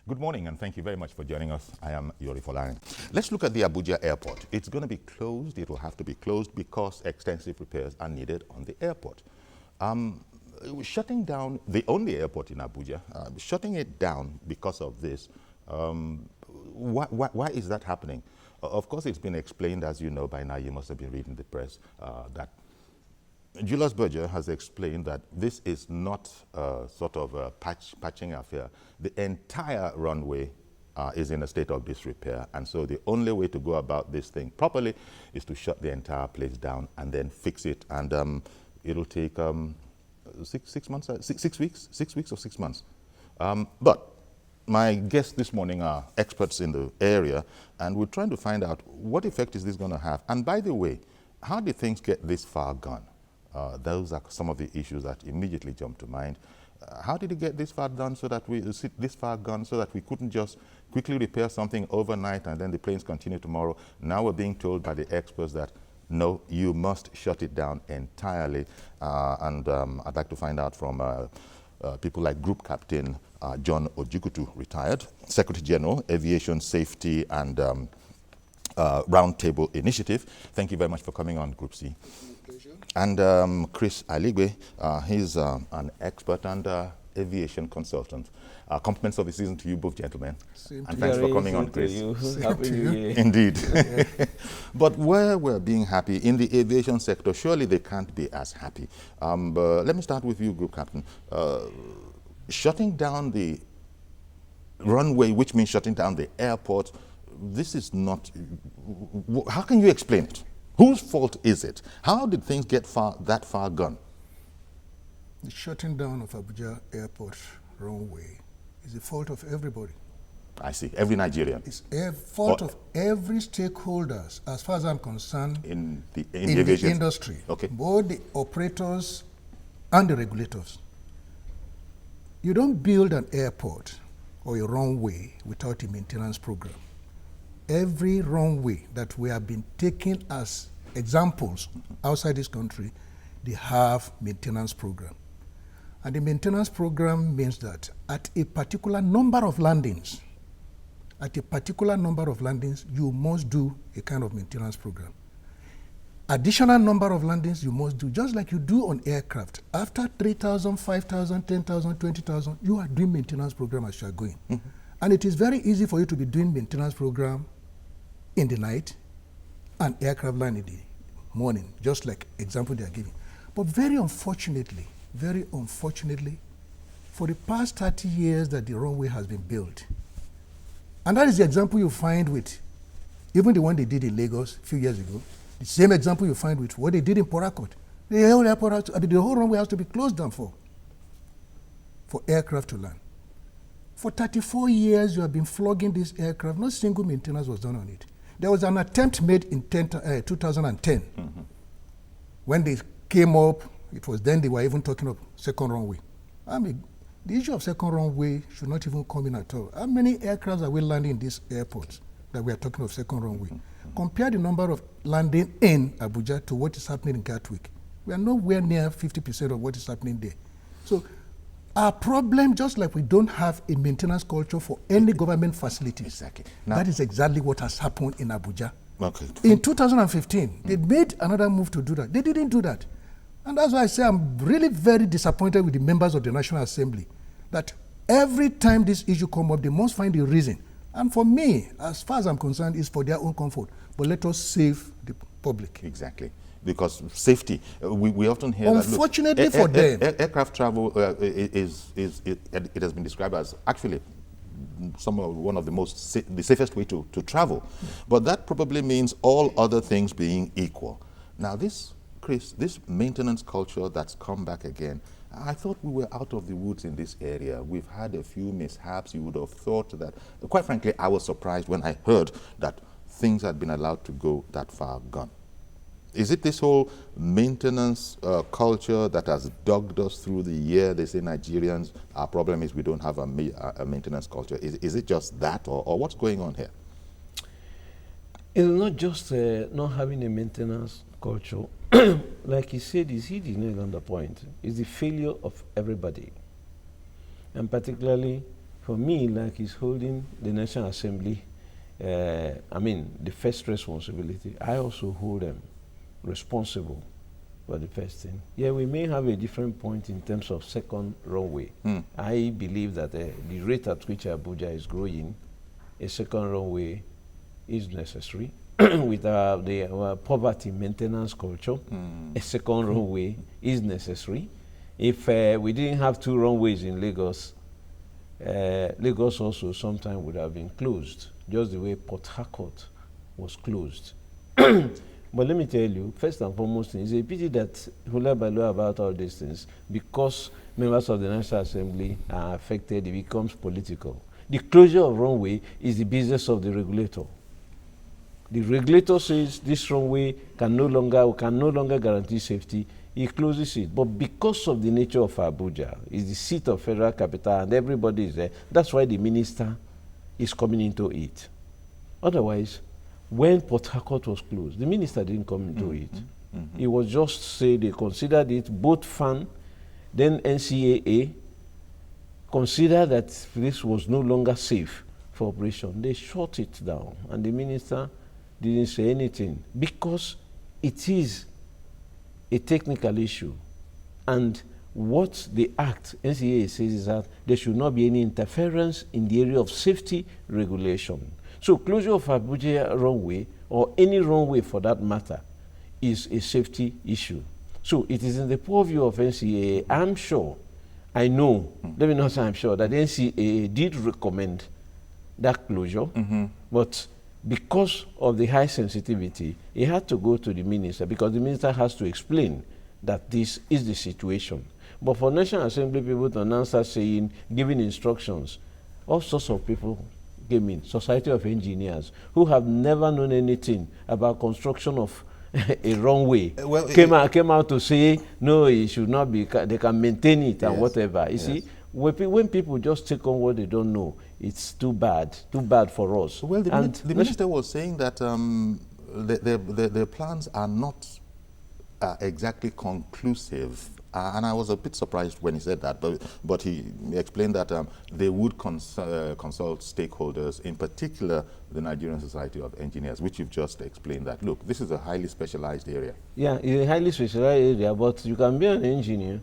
Good morning, and thank you very much for joining us. I am Yori Folarin. Let's look at the Abuja airport. It's going to be closed. It will have to be closed because extensive repairs are needed on the airport. Shutting down the only airport in Abuja, shutting it down because of this, why is that happening? Of course, it's been explained, as you know by now, you must have been reading the press, that Julius Berger has explained that this is not sort of a patching affair. The entire runway is in a state of disrepair, and so the only way to go about this thing properly is to shut the entire place down and then fix it, and it'll take 6 months, 6 weeks, 6 weeks or 6 months. But my guests this morning are experts in the area, and we're trying to find out what effect is this going to have. And by the way, how did things get this far gone? Those are some of the issues that immediately jump to mind. How did it get this far done so that we couldn't just quickly repair something overnight and then the planes continue tomorrow? Now we're being told by the experts that no, you must shut it down entirely. I'd like to find out from people like Group Captain John Ojikutu, retired, Secretary General, Aviation Safety and Roundtable Initiative. Thank you very much for coming on, Group C. And Chris Aligwe, he's an expert and aviation consultant. Compliments of the season to you both, gentlemen. And thanks for coming on, Chris. Happy New Year. Indeed. But where we're being happy, in the aviation sector, surely they can't be as happy. But let me start with you, Group Captain. Shutting down the runway, which means shutting down the airport, this is not... How can you explain it? Whose fault is it? How did things get that far gone? The shutting down of Abuja Airport runway is the fault of everybody. I see. Every Nigerian. It's a fault of every stakeholders, as far as I'm concerned, in the industry. Okay. Both the operators and the regulators. You don't build an airport or a runway without a maintenance program. Every runway that we have been taking as examples outside this country, they have maintenance program. And the maintenance program means that at a particular number of landings, you must do a kind of maintenance program. Additional number of landings you must do, just like you do on aircraft. After 3,000, 5,000, 10,000, 20,000, you are doing maintenance program as you are going. Mm-hmm. And it is very easy for you to be doing maintenance program in the night and aircraft line in the morning, just like example they are giving. But very unfortunately, for the past 30 years that the runway has been built, and that is the example you find with even the one they did in Lagos a few years ago, the same example you find with what they did in Port Harcourt. The whole runway has to be closed down for aircraft to land. For 34 years, you have been flogging this aircraft. No single maintenance was done on it. There was an attempt made in 2010. Mm-hmm. When they came up, it was then they were even talking of second runway. I mean, the issue of second runway should not even come in at all. How many aircrafts are we landing in these airports that we are talking of second runway? Mm-hmm. Compare the number of landing in Abuja to what is happening in Gatwick. We are nowhere near 50% of what is happening there. So our problem, just like we don't have a maintenance culture for any government facilities. Exactly. Now, that is exactly what has happened in Abuja. Okay. In 2015, they made another move to do that. They didn't do that. And that's why I say I'm really very disappointed with the members of the National Assembly, that every time this issue comes up, they must find a reason. And for me, as far as I'm concerned, it's for their own comfort. But let us save the public. Exactly. Because safety, we often hear unfortunately that, look, for them, aircraft travel it has been described as actually one of the safest way to travel. But that probably means all other things being equal. Now this, Chris, this maintenance culture that's come back again, I thought we were out of the woods in this area. We've had a few mishaps. You would have thought that, quite frankly, I was surprised when I heard that things had been allowed to go that far gone. Is it this whole maintenance culture that has dogged us through the year? They say Nigerians, our problem is we don't have a maintenance culture. Is it just that, or what's going on here? It's not just not having a maintenance culture. Like he said, he did nail on the point. It's the failure of everybody. And particularly For me, like he's holding the National Assembly, the first responsibility. I also hold them responsible for the first thing. Yeah, we may have a different point in terms of second runway. I believe that the rate at which Abuja is growing, a second runway is necessary. With our poverty maintenance culture, a second runway is necessary. If we didn't have 2 runways in Lagos, Lagos also sometime would have been closed, just the way Port Harcourt was closed. But let me tell you, first and foremost, it's a pity that hula baloo about all these things, because members of the National Assembly are affected, it becomes political. The closure of runway is the business of the regulator. The regulator says this runway can no longer guarantee safety. He closes it. But because of the nature of Abuja, it's the seat of federal capital and everybody is there, that's why the minister is coming into it. Otherwise, when Port Harcourt was closed, the minister didn't come into it. It was just say they considered it, both FAN, then NCAA, considered that this was no longer safe for operation. They shut it down, and the minister didn't say anything because it is a technical issue. And what the Act, NCAA says, is that there should not be any interference in the area of safety regulation. So closure of Abuja runway, or any runway for that matter, is a safety issue. So it is in the purview of NCAA. I'm sure, I know, let me not say I'm sure, that NCAA did recommend that closure, but because of the high sensitivity, it had to go to the minister, because the minister has to explain that this is the situation. But for National Assembly people to now start saying, giving instructions, all sorts of people came in, Society of Engineers, who have never known anything about construction of a runway, came out to say, no, it should not be, they can maintain it and whatever. You see, when people just take on what they don't know, it's too bad for us. Well, the minister was saying that the plans are not exactly conclusive. And I was a bit surprised when he said that, but he explained that they would consult stakeholders, in particular the Nigerian Society of Engineers, which you've just explained that, look, this is a highly specialized area. Yeah, it's a highly specialized area, but you can be an engineer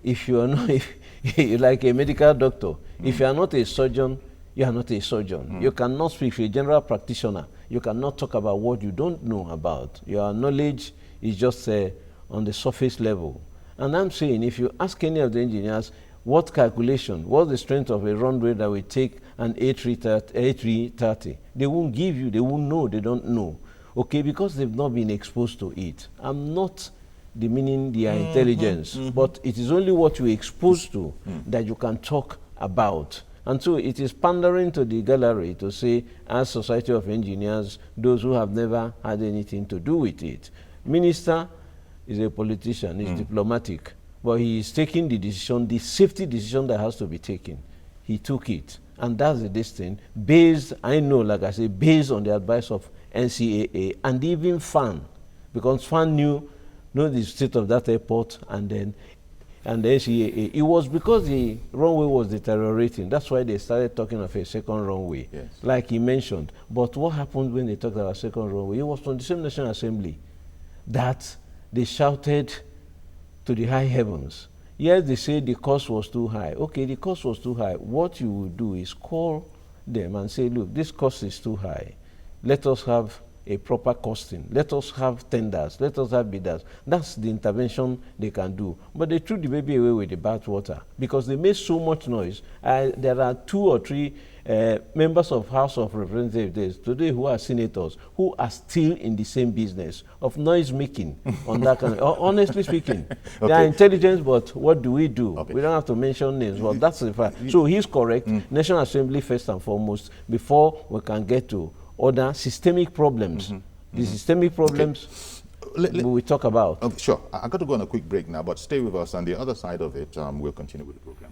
if you are not, like a medical doctor. If you are not a surgeon, you are not a surgeon. You cannot speak for a general practitioner. You cannot talk about what you don't know about. Your knowledge is just on the surface level. And I'm saying, if you ask any of the engineers, what calculation, what's the strength of a runway that will take an A330, they won't give you, they won't know, they don't know. Okay, because they've not been exposed to it. I'm not demeaning their intelligence, but it is only what you're exposed to that you can talk about. And so it is pandering to the gallery to say, as Society of Engineers, those who have never had anything to do with it. Minister is a politician, he's diplomatic, but he is taking the decision, the safety decision that has to be taken. He took it, and that's the destiny based, I know, like I say, based on the advice of NCAA and even FAN, because FAN knew the state of that airport, and the NCAA. It was because the runway was deteriorating. That's why they started talking of a second runway, like he mentioned. But what happened when they talked about second runway? It was from the same National Assembly that they shouted to the high heavens. Yes, they say the cost was too high. Okay, the cost was too high. What you will do is call them and say, look, this cost is too high. Let us have a proper costing. Let us have tenders. Let us have bidders. That's the intervention they can do. But they threw the baby away with the bathwater because they made so much noise. There are 2 or 3 members of House of Representatives today who are senators who are still in the same business of noise making on that kind of, honestly speaking. They are intelligent, but what do? We don't have to mention names, but that's the fact. So he's correct. National Assembly first and foremost, before we can get to other systemic problems. The systemic problems we talk about. Sure. I've got to go on a quick break now, but stay with us. On the other side of it, we'll continue with the program.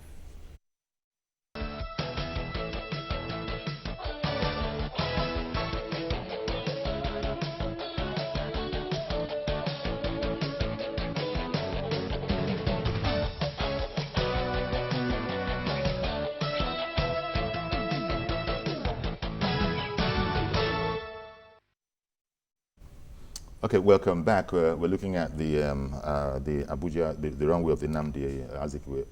Okay, welcome back. We're looking at the Abuja, the runway of the Nnamdi Azikiwe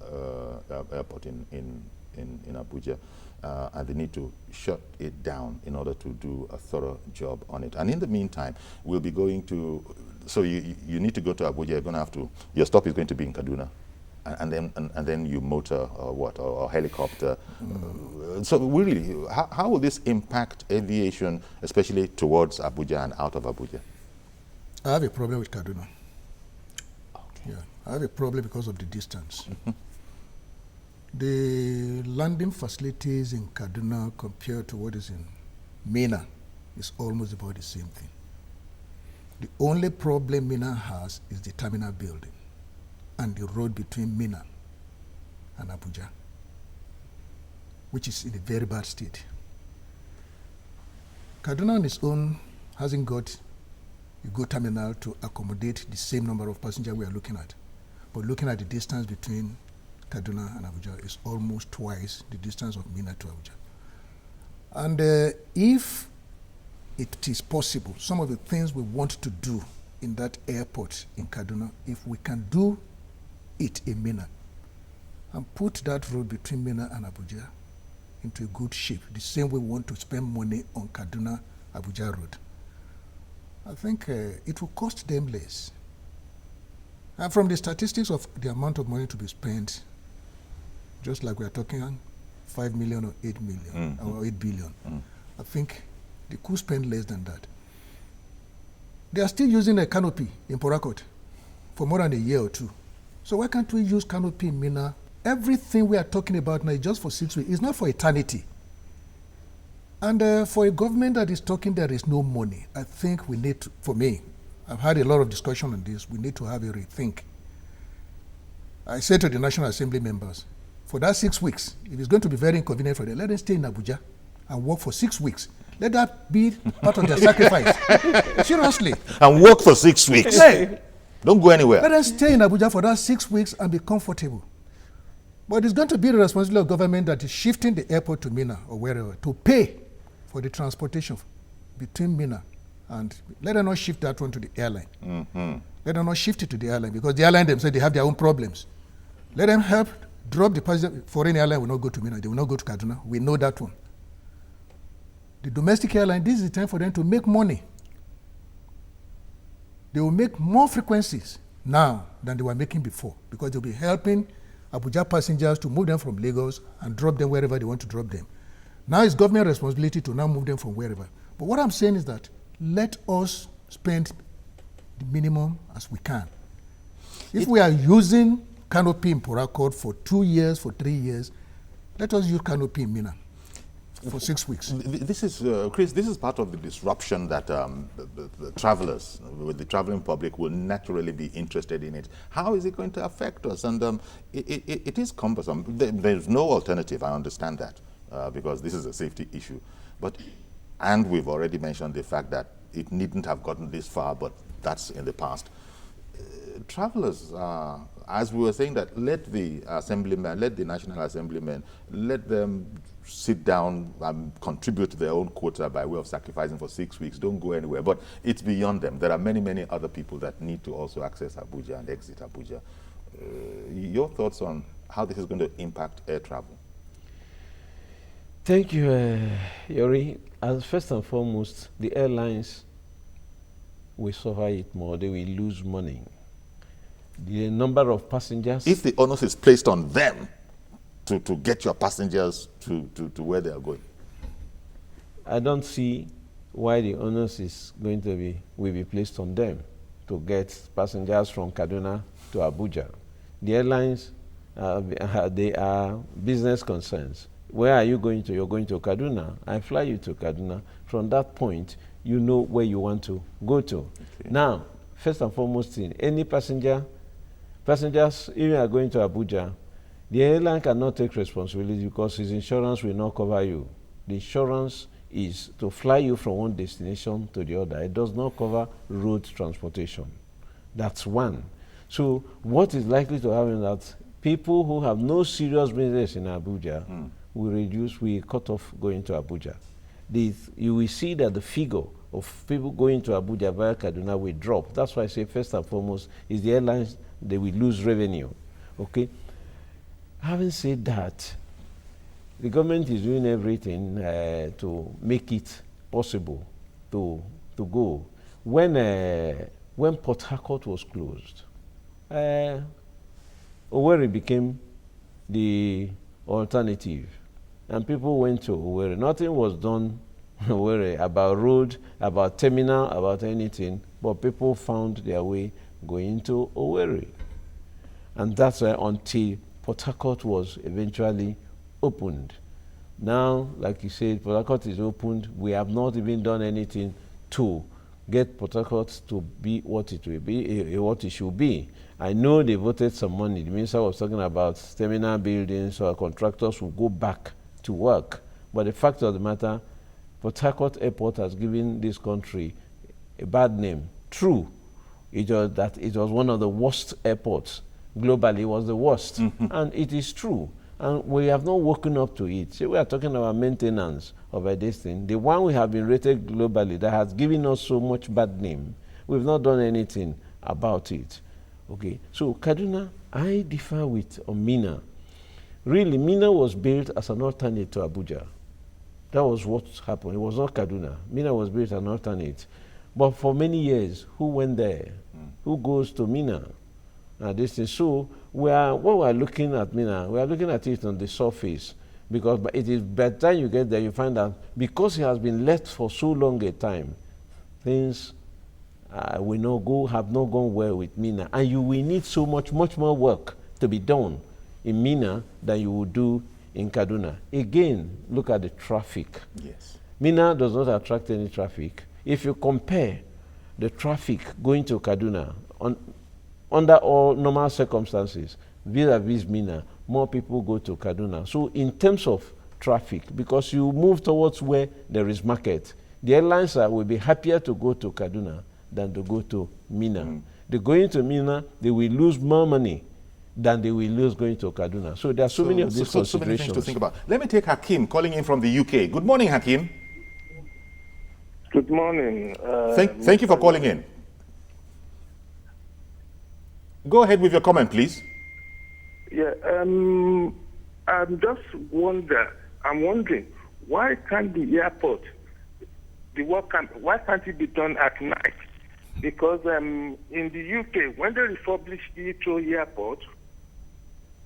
airport in Abuja, and they need to shut it down in order to do a thorough job on it. And in the meantime, we'll be going to. So you need to go to Abuja. You're going to have to. Your stop is going to be in Kaduna, and then you motor or helicopter. So really, how will this impact aviation, especially towards Abuja and out of Abuja? I have a problem with Kaduna. Okay. Yeah, I have a problem because of the distance. The landing facilities in Kaduna compared to what is in Minna is almost about the same thing. The only problem Minna has is the terminal building and the road between Minna and Abuja, which is in a very bad state. Kaduna on its own hasn't got a good terminal to accommodate the same number of passengers we are looking at. But looking at the distance between Kaduna and Abuja is almost twice the distance of Minna to Abuja. And if it is possible, some of the things we want to do in that airport in Kaduna, if we can do it in Minna and put that road between Minna and Abuja into a good shape, the same way we want to spend money on Kaduna-Abuja road, I think it will cost them less. And from the statistics of the amount of money to be spent, just like we are talking 5 million or 8 million or 8 billion, I think they could spend less than that. They are still using a canopy in Port Harcourt for more than a year or two. So why can't we use canopy in Minna? Everything we are talking about now is just for 6 weeks. It's not for eternity. And for a government that is talking there is no money, I think we need to, for me, I've had a lot of discussion on this, we need to have a rethink. I said to the National Assembly members, for that 6 weeks, if it's going to be very inconvenient for them, let them stay in Abuja and work for 6 weeks. Let that be part of their sacrifice. Seriously. And work for 6 weeks. Hey, don't go anywhere. Let them stay in Abuja for that 6 weeks and be comfortable. But it's going to be the responsibility of government that is shifting the airport to Minna or wherever to pay for the transportation between Minna and let them not shift that one to the airline. Let them not shift it to the airline because the airline themselves, they have their own problems. Let them help drop the passenger. Foreign airline will not go to Minna. They will not go to Kaduna. We know that one. The domestic airline, this is the time for them to make money. They will make more frequencies now than they were making before because they'll be helping Abuja passengers to move them from Lagos and drop them wherever they want to drop them. Now it's government responsibility to now move them from wherever. But what I'm saying is that let us spend the minimum as we can. If we are using canopy in Port Harcourt for 2 years, for 3 years, let us use canopy in Minna for 6 weeks. This is, Chris, this is part of the disruption that the travelers, with the traveling public, will naturally be interested in it. How is it going to affect us? And it is cumbersome. There's no alternative, I understand that, because this is a safety issue. And we've already mentioned the fact that it needn't have gotten this far, but that's in the past. Travelers, as we were saying, that let the assemblymen, let the National Assemblymen, let them sit down and contribute to their own quota by way of sacrificing for 6 weeks. Don't go anywhere. But it's beyond them. There are many, many other people that need to also access Abuja and exit Abuja. Your thoughts on how this is going to impact air travel? Thank you, Yori. As first and foremost, the airlines will suffer it more. They will lose money. The number of passengers... If the onus is placed on them to get your passengers to where they are going. I don't see why the onus is going to will be placed on them to get passengers from Kaduna to Abuja. The airlines, they are business concerns. Where are you going to? You're going to Kaduna. I fly you to Kaduna. From that point, you know where you want to go to. Okay. Now, first and foremost thing, any passengers, if you are going to Abuja, the airline cannot take responsibility because his insurance will not cover you. The insurance is to fly you from one destination to the other. It does not cover road transportation. That's one. So what is likely to happen is that people who have no serious business in Abuja will cut off going to Abuja. You will see that the figure of people going to Abuja via Kaduna will drop. That's why I say first and foremost is the airlines, they will lose revenue. Okay. Having said that, the government is doing everything to make it possible to go. When Port Harcourt was closed, Owerri became the alternative, and people went to Owerri. Nothing was done about road, about terminal, about anything, but people found their way going to Owerri. And that's why until Port Harcourt was eventually opened. Now, like you said, Port Harcourt is opened. We have not even done anything to get Port Harcourt to be what it will be, what it should be. I know they voted some money. The minister was talking about terminal buildings, so our contractors will go back to work. But the fact of the matter, Port Harcourt Airport has given this country a bad name. True, it was one of the worst airports. Globally, it was the worst. And it is true. And we have not woken up to it. So we are talking about maintenance of this thing. The one we have been rated globally that has given us so much bad name, we've not done anything about it. Okay, so Kaduna, I differ with Mina. Really, Mina was built as an alternate to Abuja. That was what happened. It was not Kaduna. Mina was built as an alternate. But for many years, who went there? Who goes to Mina? This thing. So what we're looking at Mina, we are looking at it on the surface, because it is by the time you get there, you find out because it has been left for so long a time, things have not gone well with Mina, and you will need so much more work to be done in Mina than you would do in Kaduna. Again, look at the traffic. Yes. Mina does not attract any traffic. If you compare the traffic going to Kaduna under all normal circumstances, vis-a-vis Mina, more people go to Kaduna. So in terms of traffic, because you move towards where there is market, the airlines will be happier to go to Kaduna than to go to Mina. They going to Mina, they will lose more money than they will lose going to Kaduna. So there are so many of these considerations. So many things to think about. Let me take Hakim calling in from the UK. Good morning, Hakim. Good morning. Thank you for calling in. Go ahead with your comment, please. Yeah, I'm wondering, why can't the airport, why can't it be done at night? Because in the UK, when they refurbished Heathrow Airport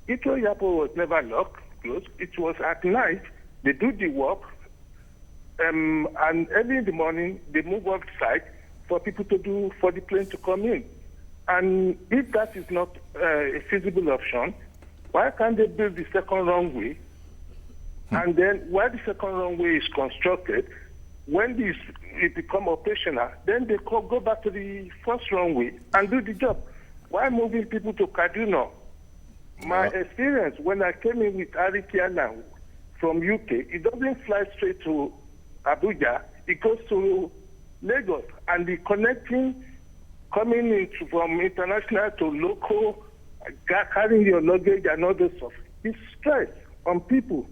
was never closed. It was at night. They do the work, and early in the morning, they move off site for the plane to come in. And if that is not a feasible option, why can't they build the second runway? And then while the second runway is constructed, when it become operational, then they go back to the first runway and do the job. Why moving people to Kaduna? My experience when I came in with Arik Airline from UK, it doesn't fly straight to Abuja. It goes to Lagos, and the connecting coming in from international to local, carrying your luggage and all this stuff, it's stress on people.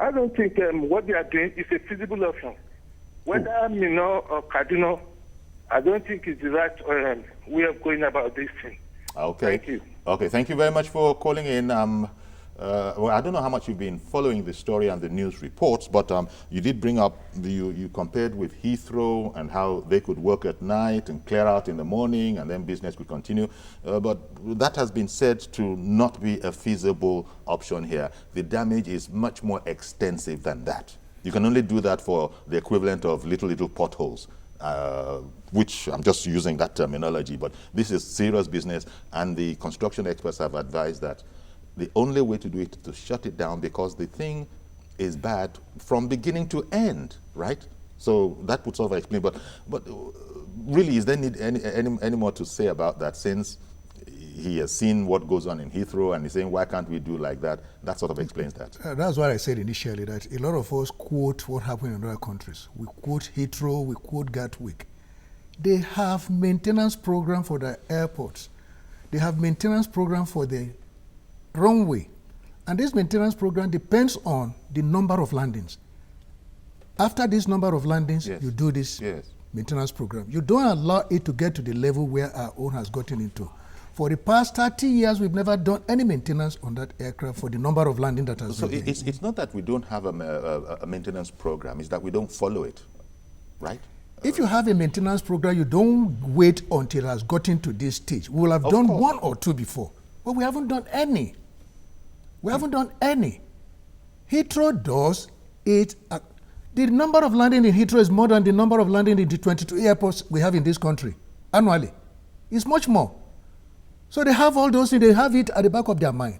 I don't think what they are doing is a feasible option. Whether Mina or Kaduna, I don't think it's the right way of going about this thing. Okay. Thank you. Okay, thank you very much for calling in. Well, I don't know how much you've been following the story and the news reports, but you did bring up, you compared with Heathrow and how they could work at night and clear out in the morning and then business could continue. But that has been said to not be a feasible option here. The damage is much more extensive than that. You can only do that for the equivalent of little potholes. Which I'm just using that terminology, but this is serious business, and the construction experts have advised that the only way to do it is to shut it down, because the thing is bad from beginning to end, right? So that would sort of explain, but really, is there need any more to say about that, since he has seen what goes on in Heathrow and he's saying, why can't we do like that? That sort of explains that. That's what I said initially, that a lot of us quote what happened in other countries. We quote Heathrow, we quote Gatwick. They have maintenance program for the airports. They have maintenance program for the runway. And this maintenance program depends on the number of landings. After this number of landings, Yes. you do this maintenance program. You don't allow it to get to the level where our own has gotten into. For the past 30 years, we've never done any maintenance on that aircraft for the number of landing that has So been made. it's not that we don't have a maintenance program, it's that we don't follow it, right? If you have a maintenance program, you don't wait until it has gotten to this stage. We will have done course. one or two before, but we haven't done any. We haven't done any. Heathrow does it. The number of landing in Heathrow is more than the number of landing in the 22 airports we have in this country annually. It's much more. So they have all those things, they have it at the back of their mind.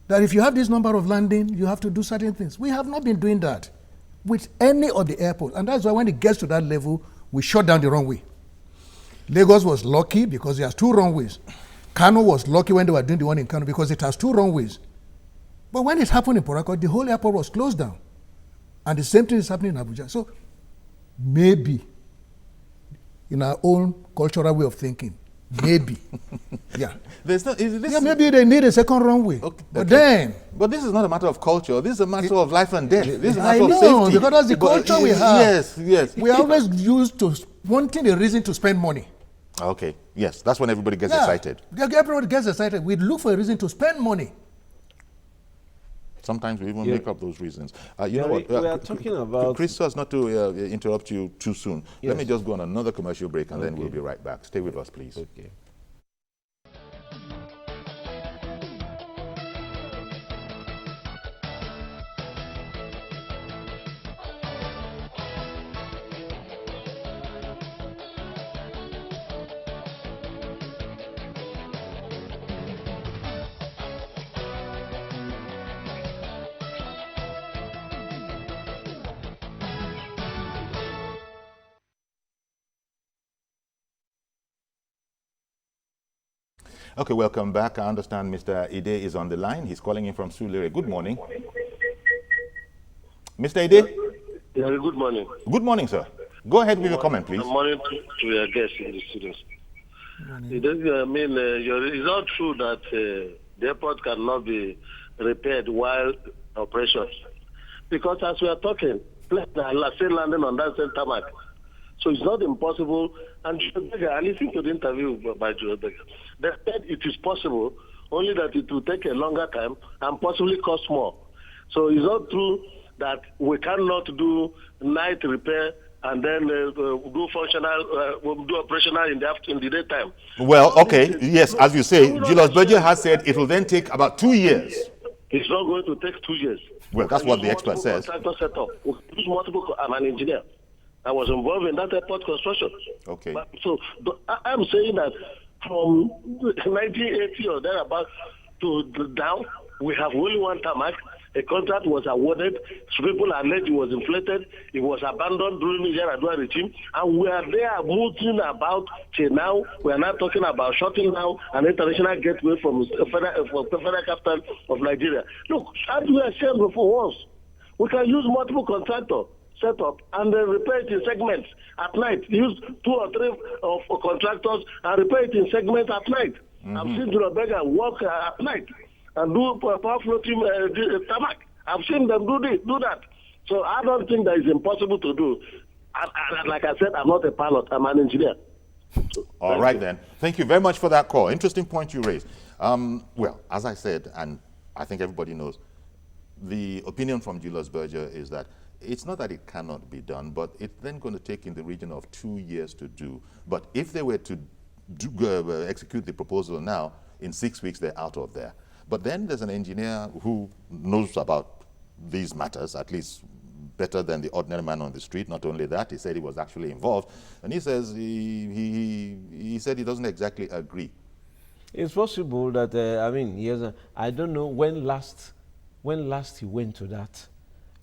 That if you have this number of landing, you have to do certain things. We have not been doing that with any of the airports. And that's why when it gets to that level, we shut down the runway. Lagos was lucky because it has 2 runways. Kano was lucky when they were doing the one in Kano because it has 2 runways. But when it happened in Port Harcourt, the whole airport was closed down. And the same thing is happening in Abuja. So maybe, in our own cultural way of thinking, maybe, yeah. Maybe they need a second runway. Okay, but then... But this is not a matter of culture. This is a matter of life and death. This is a I matter know, of safety. because that's the culture we have. Yes, yes. We are always used to wanting a reason to spend money. Okay, yes. That's when everybody gets excited. Everybody gets excited. We look for a reason to spend money. Sometimes we even make up those reasons. You know Gary, what? we are talking about... Chris, so as not to interrupt you too soon, Yes. let me just go on another commercial break and then we'll be right back. Stay with us, please. Okay. Okay, welcome back. I understand Mr. Ide is on the line. He's calling in from Sulere. Good morning. Mr. Ide? Yeah, good morning. Good morning, sir. Go ahead with your comment, please. Good morning to your guests in the students. It's not true that the airport cannot be repaired while operations. Because as we are talking, planes are still landing on that same tarmac. So it's not impossible. And I listened to the interview by Joe Becker. They said it is possible, only that it will take a longer time and possibly cost more. So it's not true that we cannot do night repair and then do operational in the daytime. Well, okay, yes, as you say, Julius Berger has said it will then take about 2 years. It's not going to take 2 years. Well, that's what the expert says. Contractor set up. I'm an engineer. I was involved in that airport construction. Okay. So I'm saying that from 1980 or thereabout to down, we have only one tarmac. A contract was awarded. So people alleged it was inflated. It was abandoned during the Yaradua regime. And we are there moving about till now. We are now talking about shutting down an international gateway from the federal capital of Nigeria. Look, as we have said before once, we can use multiple contractors set up and then repair it in segments at night. Use 2 or 3 of contractors and repair it in segments at night. I've seen Durabega work at night and do power floating tarmac. I've seen them do that. So I don't think that is impossible to do. And like I said, I'm not a pilot. I'm an engineer. All right, then. Thank you very much for that call. Interesting point you raised. Well, as I said, and I think everybody knows, the opinion from Julius Berger is that it's not that it cannot be done, but it's then going to take in the region of 2 years to do. But if they were to execute the proposal now, in 6 weeks, they're out of there. But then there's an engineer who knows about these matters, at least better than the ordinary man on the street. Not only that, he said he was actually involved. And he says he said he doesn't exactly agree. It's possible that, I don't know when last he went to that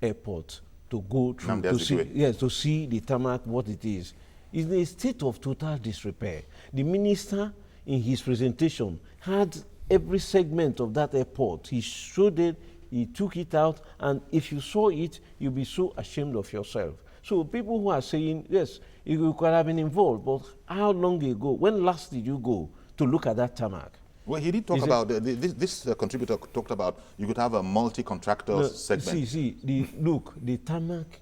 airport to go through, to see the tarmac, what it is. It's in a state of total disrepair. The minister, in his presentation, had every segment of that airport. He showed it, he took it out, and if you saw it, you'll be so ashamed of yourself. So people who are saying, yes, you could have been involved, but how long ago, when last did you go to look at that tarmac? Well, he did talk about, this contributor talked about you could have a multi-contractor segment. The tarmac,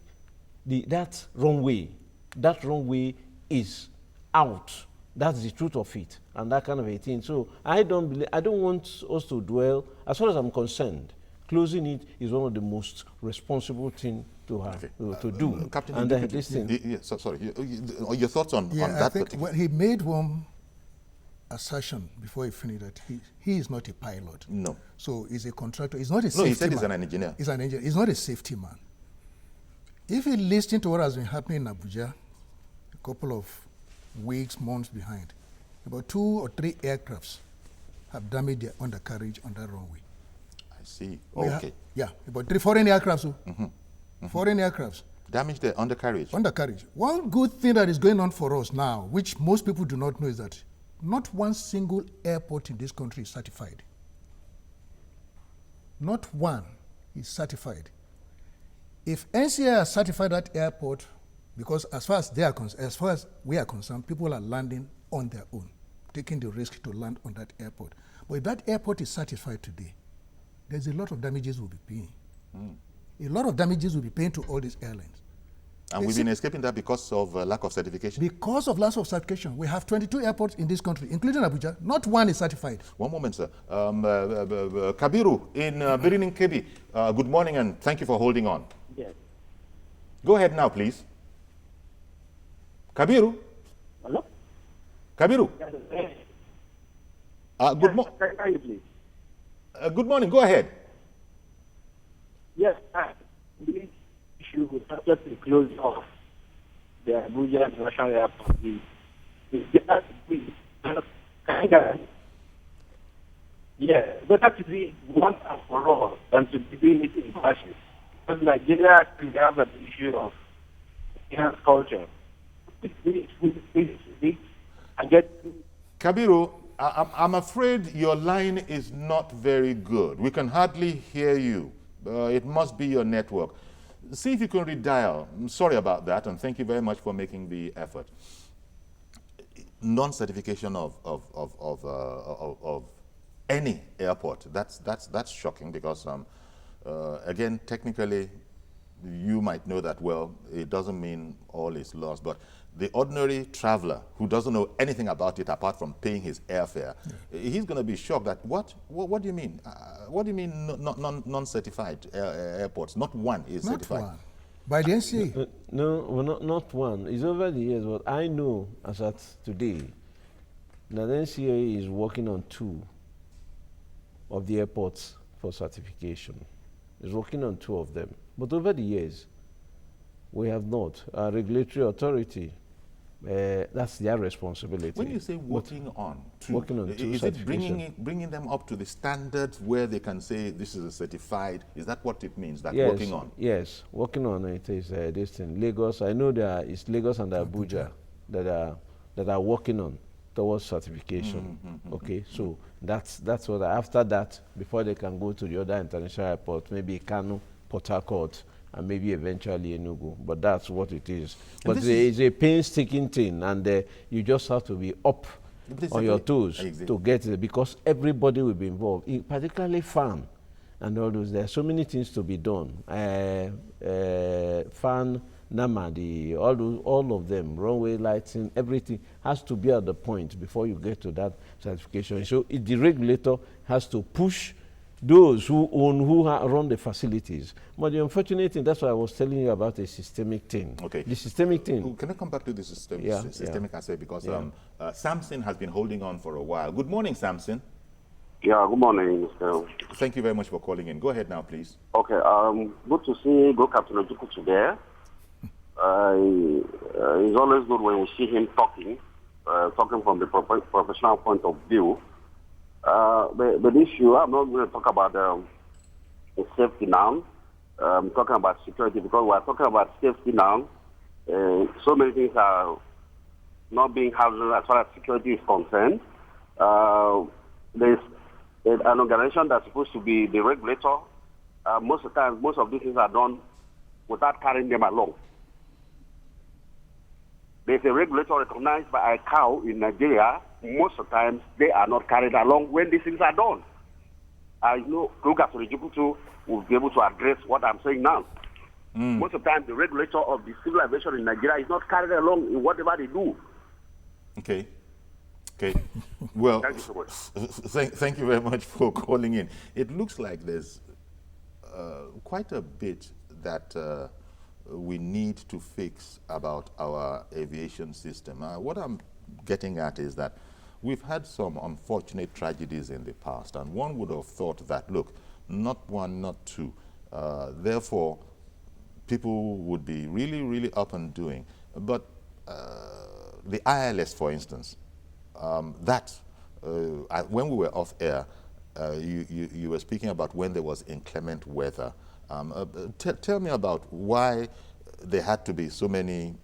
that runway that runway is out. That's the truth of it, and that kind of a thing. So I don't want us to dwell. As far as I'm concerned, closing it is one of the most responsible things to have to do. Captain, and this thing. sorry, your thoughts on that? I think when he made one assertion before he finished that he is not a pilot. No. So he's a contractor. He's not a safety No, he said man. he's an engineer. He's an engineer. He's not a safety man. If he listened to what has been happening in Abuja, a couple of weeks, months behind, about 2 or 3 aircrafts have damaged their undercarriage on that runway. I see. We Okay. Yeah, about 3 foreign aircrafts. Foreign aircrafts. Damage the undercarriage. Undercarriage. One good thing that is going on for us now, which most people do not know, is that not one single airport in this country is certified. Not one is certified. If NCA has certified that airport, because as far as we are concerned, people are landing on their own, taking the risk to land on that airport. But if that airport is certified today, there's a lot of damages we'll be paying. A lot of damages we'll be paying to all these airlines. And we've been escaping that because of lack of certification. Because of lack of certification, we have 22 airports in this country, including Abuja. Not one is certified. One moment, sir. Kabiru in Birinin Kebi, good morning and thank you for holding on. Yes. Go ahead now, please. Kabiru? Hello? Kabiru? Good morning. Go ahead. Yes, this issue with the closing of the Abuja International Airport better to be once and for all than to be doing it in fashion. Because Nigeria actually has an issue of enhanced culture. I get Kabiru, I'm afraid your line is not very good. We can hardly hear you. It must be your network. See if you can redial. I'm sorry about that, and thank you very much for making the effort. Non-certification of any airport, that's shocking because, again, technically, you might know that well. It doesn't mean all is lost, but the ordinary traveler who doesn't know anything about it apart from paying his airfare, he's going to be shocked that, what do you mean? What do you mean non-certified airports? Not one is certified. Not one. By the NCA? No, well, not one. It's over the years, but I know as at today that the NCA is working on 2 of the airports for certification. It's working on 2 of them. But over the years, we have not. Our regulatory authority, that's their responsibility. When you say working on 2, working on 2 is it bringing them up to the standards where they can say this is a certified? Is that what it means, that yes, working on? Yes, working on it is this thing. Lagos, I know it's Lagos and Abuja that are working on towards certification. Okay, so that's what, after that, before they can go to the other international airport, maybe Kano, Port Harcourt, and maybe eventually Enugu, but that's what it is. But it's a painstaking thing, and you just have to be up on your toes to get it, because everybody will be involved, particularly FAN and all those. There are so many things to be done. FAN, NAMA, all of them, runway lighting, everything has to be at the point before you get to that certification. So the regulator has to push those who run the facilities. But the unfortunate thing, that's what I was telling you about, a systemic thing. Okay. The systemic thing. Can I come back to the systemic aspect? Because Samson has been holding on for a while. Good morning, Samson. Yeah, good morning, Mr. Thank you very much for calling in. Go ahead now, please. Okay, good to see Captain Ojukwu today. It's always good when we see him talking from the professional point of view. The issue, I'm not going to talk about the safety now. I'm talking about security, because we're talking about safety now. So many things are not being handled as far as security is concerned. There's an organization that's supposed to be the regulator. Most of the time, most of these things are done without carrying them along. There's a regulator recognized by ICAO in Nigeria. Most of the times, they are not carried along when these things are done. I know Captain Ojukwu will be able to address what I'm saying now. Most of the time, the regulator of the civil aviation in Nigeria is not carried along in whatever they do. Okay. Okay. Well, Thank you so much. Thank you very much for calling in. It looks like there's quite a bit that we need to fix about our aviation system. What I'm getting at is that we've had some unfortunate tragedies in the past, and one would have thought that, look, not one, not two. Therefore, people would be really, really up and doing. But the ILS, for instance, when we were off air, you were speaking about when there was inclement weather. Tell me about why there had to be so many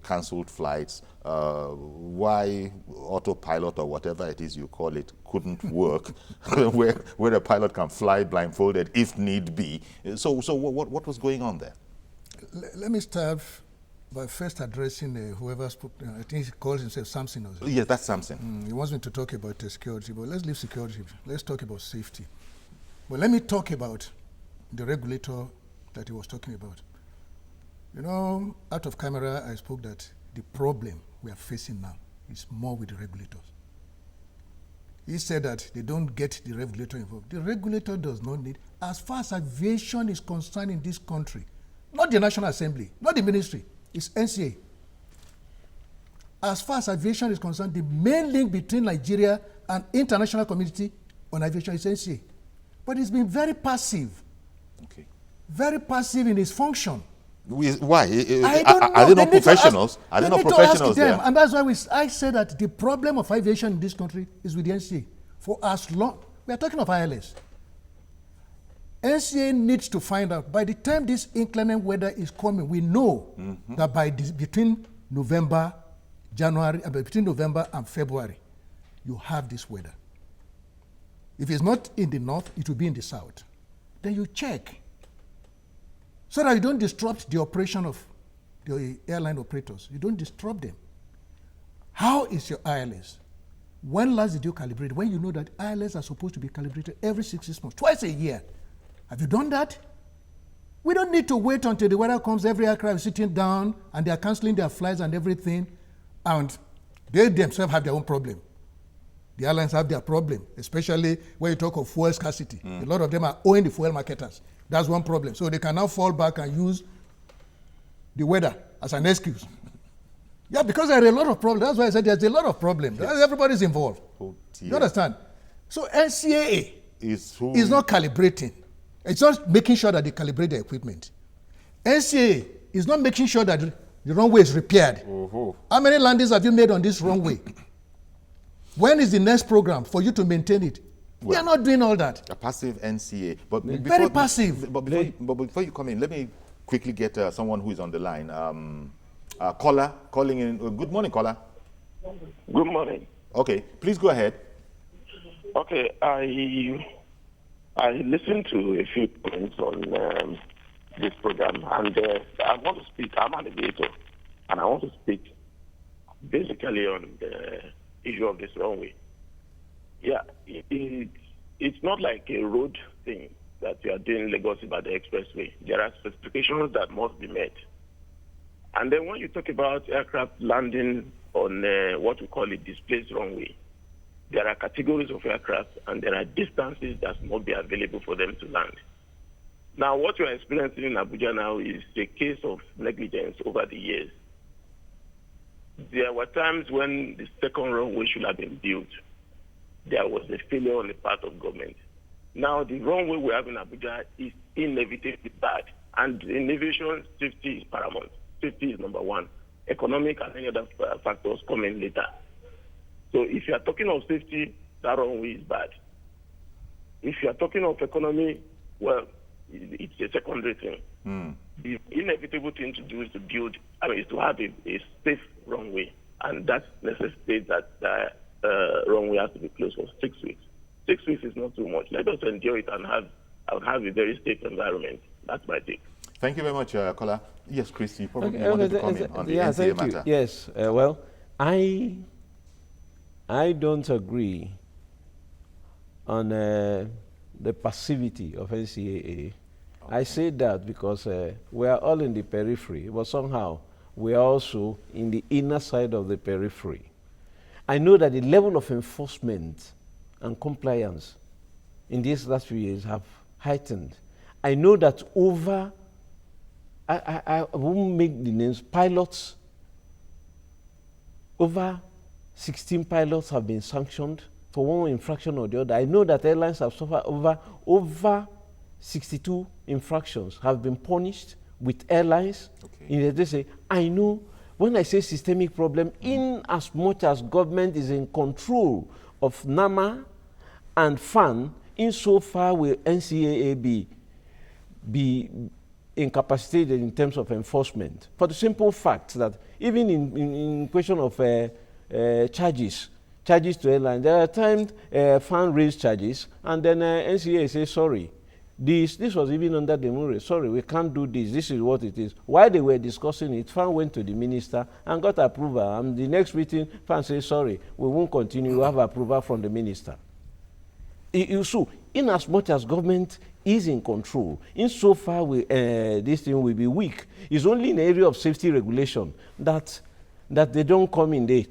cancelled flights, why autopilot or whatever it is you call it couldn't work, where a pilot can fly blindfolded if need be. So what was going on there? Let me start by first addressing whoever spoke. I think he calls himself Samson. Yes, that's Samson. He wants me to talk about security, but let's leave security. Let's talk about safety. But let me talk about the regulator that he was talking about. You know, out of camera, I spoke that the problem we are facing now is more with the regulators. He said that they don't get the regulator involved. The regulator does not need, as far as aviation is concerned in this country, not the National Assembly, not the ministry, it's NCA. As far as aviation is concerned, the main link between Nigeria and international community on aviation is NCA. But it's been very passive. Okay. Very passive in its function. Why? I don't know. Are they not professionals? Are they not professionals there? And that's why I say that the problem of aviation in this country is with the NCA. For as long, we are talking of ILS. NCA needs to find out, by the time this inclement weather is coming, we know that between November and February, you have this weather. If it's not in the north, it will be in the south. Then you check, so that you don't disrupt the operation of the airline operators. You don't disrupt them. How is your ILS? When last did you calibrate? When you know that ILS are supposed to be calibrated every 6 months, twice a year. Have you done that? We don't need to wait until the weather comes, every aircraft is sitting down and they are canceling their flights and everything, and they themselves have their own problem. The airlines have their problem, especially when you talk of fuel scarcity. A lot of them are owing the fuel marketers. That's one problem. So they can now fall back and use the weather as an excuse. Yeah, because there are a lot of problems. That's why I said there's a lot of problems. Yes. Everybody's involved. Oh, you understand? So NCAA is not calibrating. It's not making sure that they calibrate the equipment. NCAA is not making sure that the runway is repaired. How many landings have you made on this runway? When is the next program for you to maintain it? Well, we are not doing all that. A passive NCA. But very passive. But before you come in, let me quickly get someone who is on the line. Caller, calling in. Good morning, caller. Good morning. Okay, please go ahead. Okay, I listened to a few points on this program, and I want to speak. I'm an aviator, and I want to speak basically on the issue of this runway. Yeah, it's not like a road thing that you are doing Lagos-Ibadan Expressway. There are specifications that must be met. And then when you talk about aircraft landing on what we call a displaced runway, there are categories of aircraft and there are distances that must be available for them to land. Now, what you are experiencing in Abuja now is a case of negligence over the years. There were times when the second runway should have been built. There was a failure on the part of government. Now, the runway we have in Abuja is inevitably bad. And in aviation, safety is paramount. Safety is number one. Economic and any other factors come in later. So if you are talking of safety, that runway is bad. If you are talking of economy, well, it's a secondary thing. The inevitable thing to do is to build, is to have a safe runway. And that necessitates that the runway has to be closed for 6 weeks. 6 weeks is not too much. Let us enjoy it and have a very safe environment. That's my take. Thank you very much, Kola. Yes, Chris, you probably wanted to come in on the NCA matter. Yes, well, I don't agree on the passivity of NCAA. I say that because we are all in the periphery, but somehow we are also in the inner side of the periphery. I know that the level of enforcement and compliance in these last few years have heightened. I know that I won't make the names, pilots, over 16 pilots have been sanctioned for one infraction or the other. I know that airlines have suffered over 62 infractions have been punished with airlines. Okay. They say, I know when I say systemic problem, in as much as government is in control of NAMA and FAN, insofar will NCAA be incapacitated in terms of enforcement. For the simple fact that even in question of charges to airlines, there are times FAN raise charges and then NCAA says sorry. This was even under the moon. Sorry, we can't do this. This is what it is. While they were discussing it, FAN went to the minister and got approval. And the next meeting, FAN says, sorry, we won't continue. We have approval from the minister. So, in as much as government is in control, insofar this thing will be weak. It's only in the area of safety regulation that they don't come in. They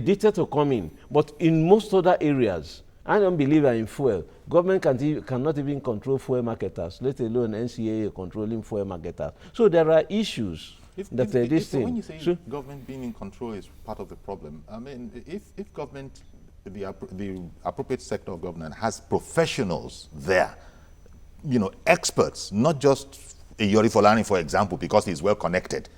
dictate to come in. But in most other areas, I don't believe in fuel. Government cannot even control fuel marketers, let alone NCAA controlling fuel marketers. So there are issues when you say government being in control is part of the problem, I mean, if government, the appropriate sector of government has professionals there, you know, experts, not just a Yori Folani, for example, because he's well connected.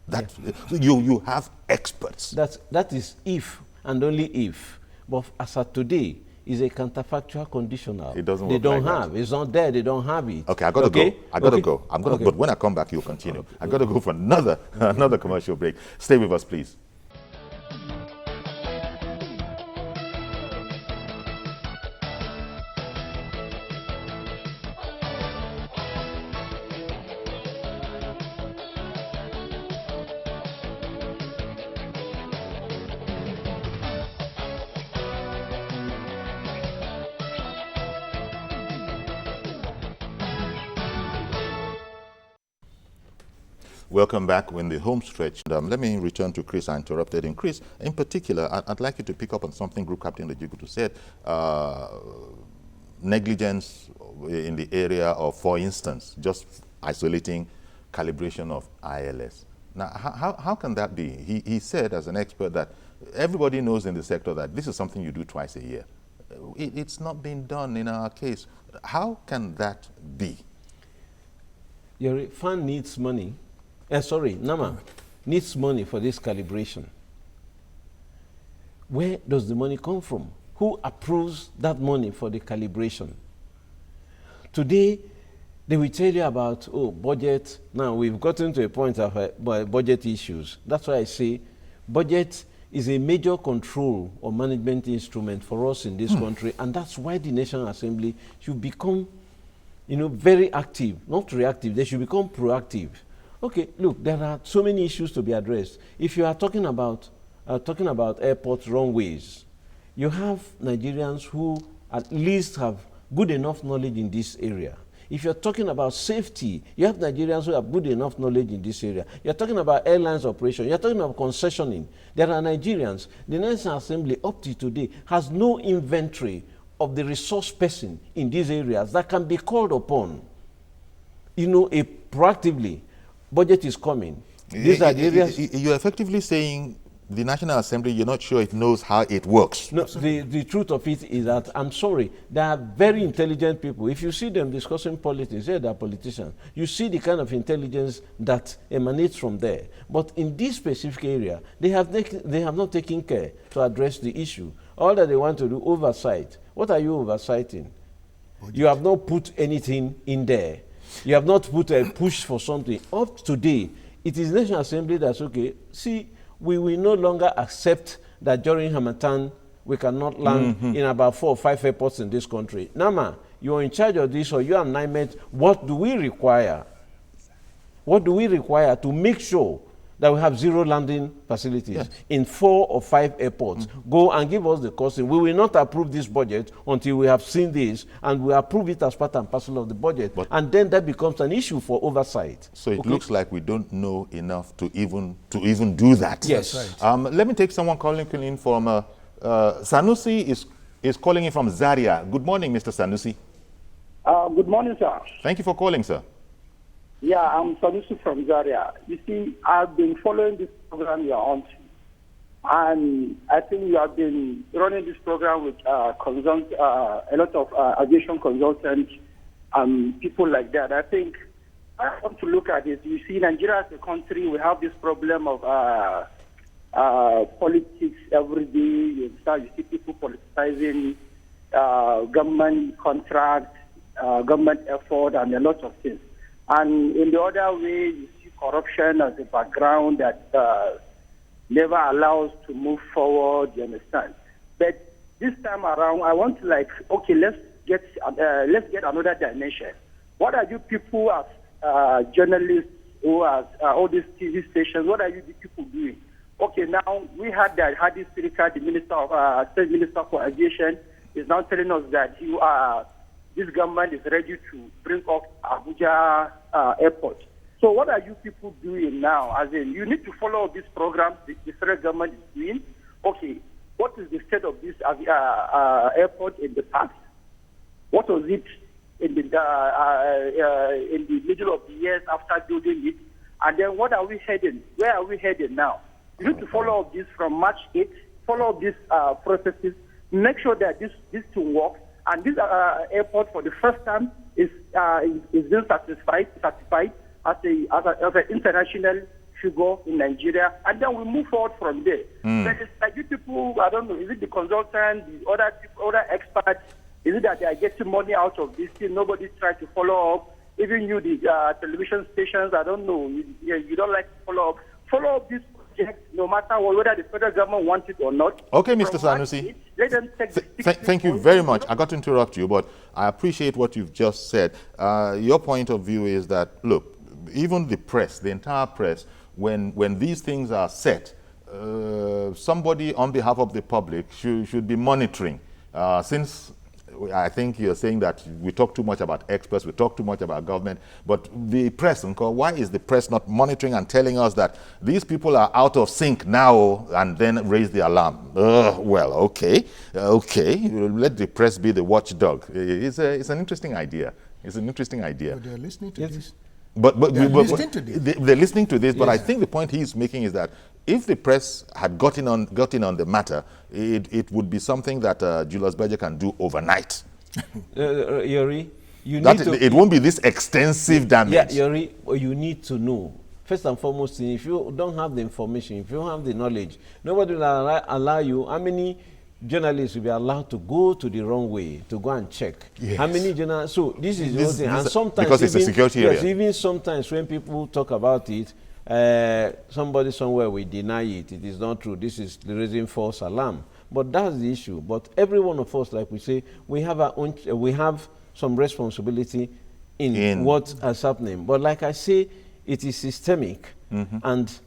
That you have experts. That is if and only if. But as of today, is a counterfactual conditional. It doesn't work. They don't have. It's not there. They don't have it. Okay, I got to go. I got to go. I'm going to. But when I come back, you'll continue. I got to go for another commercial break. Stay with us, please. Welcome back. We're in the home stretch. Let me return to Chris. I interrupted him. Chris, in particular, I'd like you to pick up on something Group Captain Ojigutu said. Negligence in the area of, for instance, just isolating calibration of ILS. Now, how can that be? He said, as an expert, that everybody knows in the sector that this is something you do twice a year. It's not being done in our case. How can that be? Your fund needs money. NAMA needs money for this calibration. Where does the money come from? Who approves that money for the calibration? Today, they will tell you about, budget. Now, we've gotten to a point of budget issues. That's why I say budget is a major control or management instrument for us in this country, and that's why the National Assembly should become, very active, not reactive. They should become proactive. Okay, look, there are so many issues to be addressed. If you are talking about airport runways, you have Nigerians who at least have good enough knowledge in this area. If you're talking about safety, you have Nigerians who have good enough knowledge in this area. You're talking about airlines operation. You're talking about concessioning. There are Nigerians. The National Assembly up to today has no inventory of the resource person in these areas that can be called upon, proactively. Budget is coming. These are the areas. You're effectively saying the National Assembly, you're not sure it knows how it works. No, the truth of it is that, I'm sorry, they are very intelligent people. If you see them discussing politics, they are politicians. You see the kind of intelligence that emanates from there. But in this specific area, they have not taken care to address the issue. All that they want to do, oversight. What are you oversighting? Budget. You have not put anything in there. You have not put a push for something. Up to today, it is National Assembly that's okay. See, we will no longer accept that during Harmattan, we cannot land in about 4 or 5 airports in this country. Nama, you're in charge of this, or you are NIMET. What do we require? What do we require to make sure that we have 0 landing facilities in 4 or 5 airports. Go and give us the costing. We will not approve this budget until we have seen this, and we approve it as part and parcel of the budget. And then that becomes an issue for oversight. So it looks like we don't know enough to even do that. Yes. Right. Let me take someone calling in from Sanusi is calling in from Zaria. Good morning, Mr. Sanusi. Good morning, sir. Thank you for calling, sir. Yeah, I'm Sanusi from Zaria. You see, I've been following this program you're on, and I think you have been running this program with a lot of aviation consultants and people like that. I think I want to look at it. You see, Nigeria as a country, we have this problem of politics every day. You see people politicizing government contracts, government effort, and a lot of things. And in the other way, you see corruption as a background that never allows to move forward, you understand? But this time around, I want to let's get another dimension. What are you people as journalists who are all these TV stations, what are you people doing? Okay, now we had that Hadi Sirika, the State Minister for Aviation, is now telling us that this government is ready to bring up Abuja Airport. So what are you people doing now? As in, you need to follow this program the federal government is doing. Okay, what is the state of this airport in the past? What was it in the middle of the years after building it? And then what are we heading? Where are we heading now? You need to follow up this from March 8th, follow up these processes, make sure that this thing works. And this airport, for the first time, is being certified as an international figure in Nigeria, and then we move forward from there. But it's like you people, I don't know, is it the consultant, the other experts? Is it that they are getting money out of this thing? Nobody's trying to follow up. Even you, the television stations, I don't know, you don't like to follow up. Follow up this project, no matter whether the federal government wants it or not. Okay, Mr. Sanusi. Let them take thank you very much. I got to interrupt you, but I appreciate what you've just said. Your point of view is that, look, even the press, the entire press, when these things are set, somebody on behalf of the public should be monitoring. Since I think you're saying that we talk too much about experts, we talk too much about government, but the press, why is the press not monitoring and telling us that these people are out of sync now and then raise the alarm? Well, okay, let the press be the watchdog. It's an interesting idea. It's an interesting idea. But they're listening to this. They're listening to this, but Yes. I think the point he's making is that if the press had gotten on the matter, it would be something that Julius Berger can do overnight. Yori, It won't be this extensive damage. Yeah, Yori, you need to know. First and foremost, if you don't have the information, if you don't have the knowledge, nobody will allow you. How many journalists will be allowed to go to the wrong way to go and check? Yes. How many journalists? So this is the whole thing. And sometimes because it's a security area. Yes, even sometimes when people talk about it, somebody somewhere will deny it. It is not true. This is raising false alarm. But that's the issue. But every one of us, like we say, we have our own. We have some responsibility in what is happening. But like I say, it is systemic, and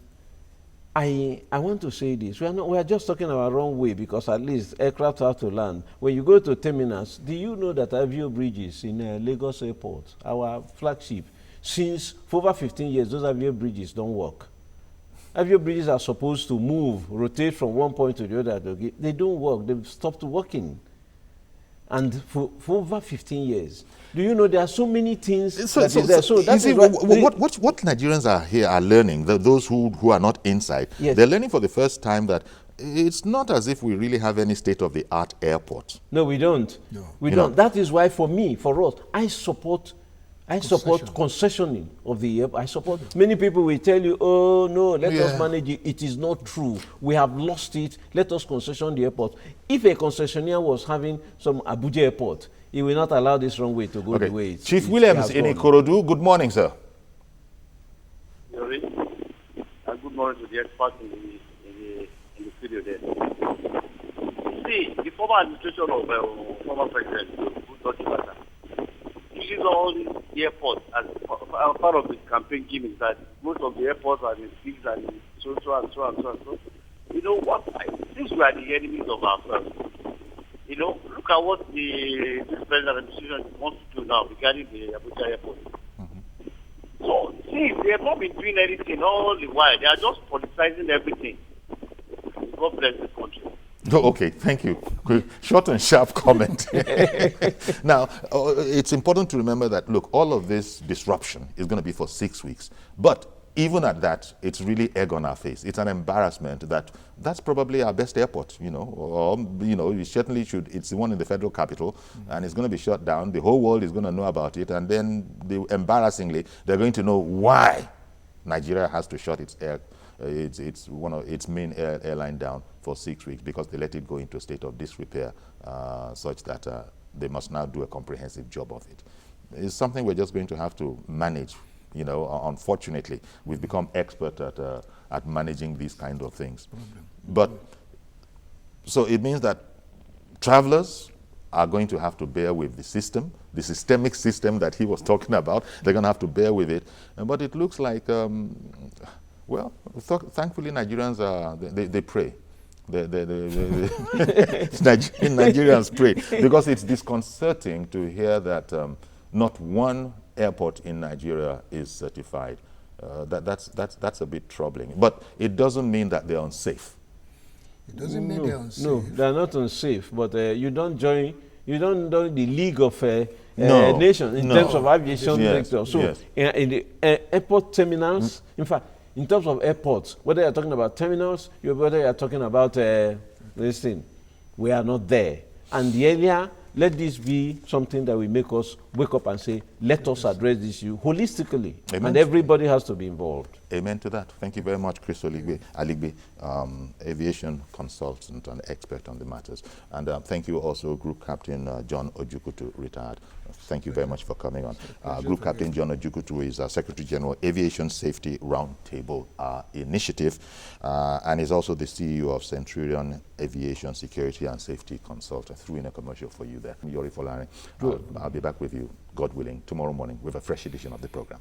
I want to say this. We are just talking about wrong way, because at least aircraft have to land. When you go to terminals, do you know that Avio Bridges in Lagos Airport, our flagship, since for over 15 years, those Avio Bridges don't work. Avio Bridges are supposed to move, rotate from one point to the other. They don't work. They've stopped working. And for over 15 years. Do you know there are so many things what Nigerians are learning, those who are not inside, yes, they're learning for the first time that it's not as if we really have any state-of-the-art airport. No, we don't. No. We don't. That is why for us, I support concessioning of the airport. I support. Many people will tell you, oh no, let us manage it. It is not true. We have lost it. Let us concession the airport. If a concessionaire was having some Abuja airport, he will not allow this wrong way to go the way it's Chief Williams in Ikorodu, good morning, sir. Good morning to the experts in the studio there. See, the former administration of former President uses all these airports as part of the campaign gimmicks that most of the airports are in 6 and so and so and so and so. You know what? Since we are the enemies of ourselves, you know, look at what this president administration wants to do now regarding the Abuja airport. So, see, they have not been doing anything all the while. They are just politicizing everything. God bless this country. Oh, okay, thank you. Short and sharp comment. Now, it's important to remember that, look, all of this disruption is going to be for 6 weeks. But even at that, it's really egg on our face. It's an embarrassment that's probably our best airport, you know, or, you know, we certainly should. It's the one in the federal capital, and it's going to be shut down. The whole world is going to know about it, and then, embarrassingly, they're going to know why Nigeria has to shut its one of its main airline down for 6 weeks because they let it go into a state of disrepair, such that they must now do a comprehensive job of it. It's something we're just going to have to manage. You know, unfortunately, we've become expert at managing these kind of things. But so it means that travelers are going to have to bear with the system, the systemic system that he was talking about. They're going to have to bear with it. But it looks like, well, thankfully Nigerians they pray. Nigerians pray because it's disconcerting to hear that not one airport in Nigeria is certified. That's a bit troubling. But it doesn't mean that they're unsafe. It doesn't mean they're unsafe. No, they're not unsafe. But you don't join the league of nations in terms of aviation sector. So in the airport terminals, in fact, in terms of airports, whether you're talking about terminals, whether you're talking about this thing, we are not there. And the area, let this be something that will make us wake up and say, let us address this issue holistically. Amen. And everybody has to be involved. Amen to that. Thank you very much, Chris Aligbe, aviation consultant and expert on the matters. And thank you also, Group Captain John Ojukutu, retired. Thank you very much for coming on. Group Captain John Ojukutu is Secretary General, Aviation Safety Roundtable Initiative, and is also the CEO of Centurion Aviation Security and Safety Consultant. Threw in a commercial for you there. Yori Folani. I'll be back with you, God willing, tomorrow morning with a fresh edition of the program.